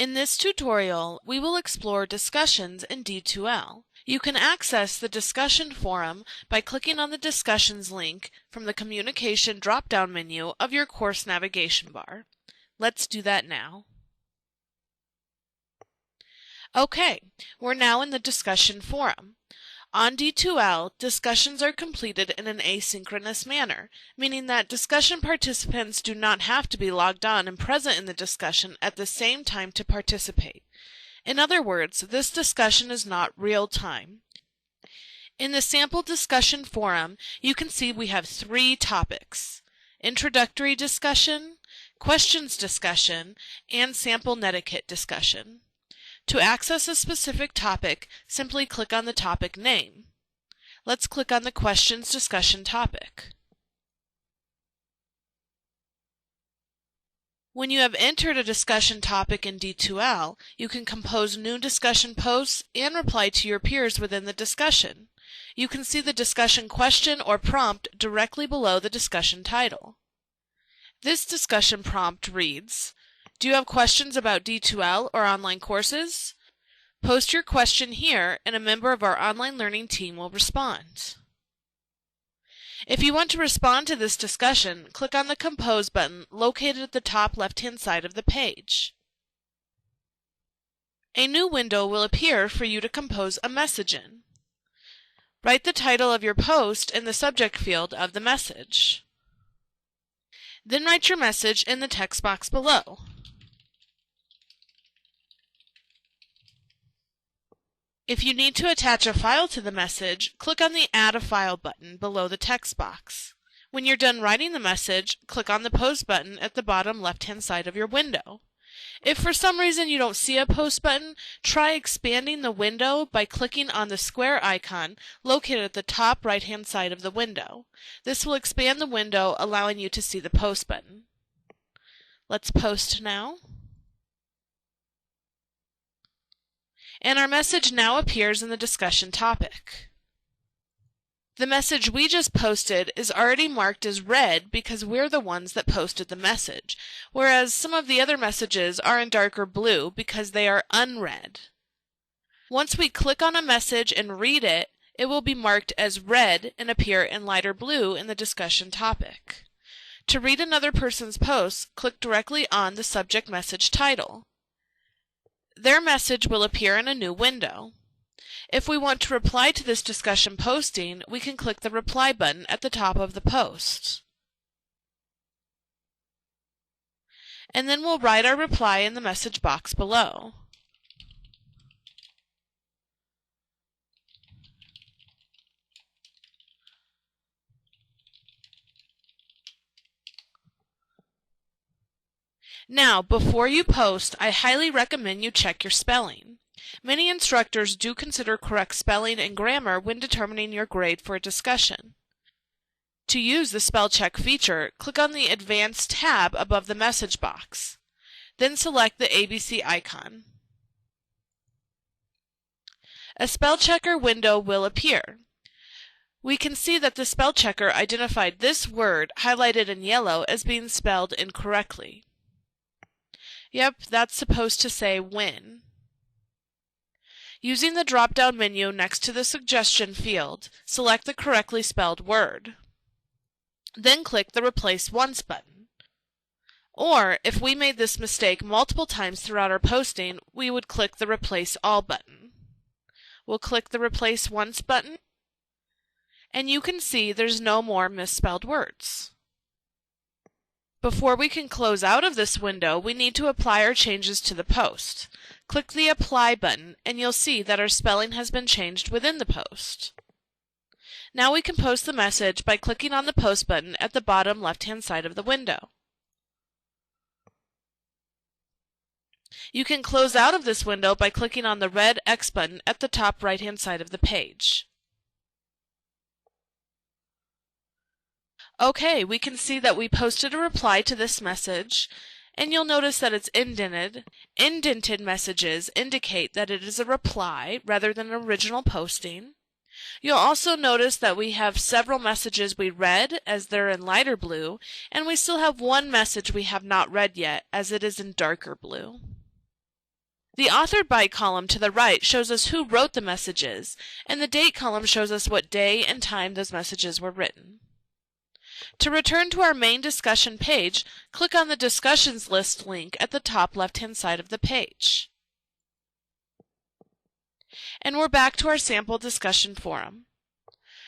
In this tutorial, we will explore discussions in D2L. You can access the discussion forum by clicking on the discussions link from the communication drop-down menu of your course navigation bar. Let's do that now. Okay, we're now in the discussion forum. On D2L, discussions are completed in an asynchronous manner, meaning that discussion participants do not have to be logged on and present in the discussion at the same time to participate. In other words, this discussion is not real time. In the sample discussion forum, you can see we have 3 topics: introductory discussion, questions discussion, and sample netiquette discussion. To access a specific topic, simply click on the topic name. Let's click on the questions discussion topic. When you have entered a discussion topic in D2L, you can compose new discussion posts and reply to your peers within the discussion. You can see the discussion question or prompt directly below the discussion title. This discussion prompt reads, "Do you have questions about D2L or online courses? Post your question here and a member of our online learning team will respond." If you want to respond to this discussion, click on the Compose button located at the top left-hand side of the page. A new window will appear for you to compose a message in. Write the title of your post in the subject field of the message. Then write your message in the text box below. If you need to attach a file to the message, click on the Add a File button below the text box. When you're done writing the message, click on the Post button at the bottom left-hand side of your window. If for some reason you don't see a Post button, try expanding the window by clicking on the square icon located at the top right-hand side of the window. This will expand the window, allowing you to see the Post button. Let's post now. And our message now appears in the discussion topic. The message we just posted is already marked as read because we're the ones that posted the message, whereas some of the other messages are in darker blue because they are unread. Once we click on a message and read it, it will be marked as read and appear in lighter blue in the discussion topic. To read another person's post, click directly on the subject message title. Their message will appear in a new window. If we want to reply to this discussion posting, we can click the Reply button at the top of the post. And then we'll write our reply in the message box below. Now, before you post, I highly recommend you check your spelling. Many instructors do consider correct spelling and grammar when determining your grade for a discussion. To use the spell check feature, click on the Advanced tab above the message box. Then select the ABC icon. A spell checker window will appear. We can see that the spell checker identified this word highlighted in yellow as being spelled incorrectly. Yep, that's supposed to say when. Using the drop-down menu next to the suggestion field, select the correctly spelled word. Then click the Replace Once button. Or, if we made this mistake multiple times throughout our posting, we would click the Replace All button. We'll click the Replace Once button, and you can see there's no more misspelled words. Before we can close out of this window, we need to apply our changes to the post. Click the Apply button, and you'll see that our spelling has been changed within the post. Now we can post the message by clicking on the Post button at the bottom left-hand side of the window. You can close out of this window by clicking on the red X button at the top right-hand side of the page. Okay, we can see that we posted a reply to this message, and you'll notice that it's indented. Indented messages indicate that it is a reply rather than an original posting. You'll also notice that we have several messages we read as they're in lighter blue, and we still have one message we have not read yet as it is in darker blue. The Authored By column to the right shows us who wrote the messages, and the Date column shows us what day and time those messages were written. To return to our main discussion page, click on the Discussions List link at the top left-hand side of the page. And we're back to our sample discussion forum.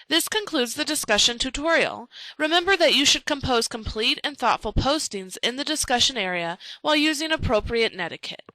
This concludes the discussion tutorial. Remember that you should compose complete and thoughtful postings in the discussion area while using appropriate netiquette.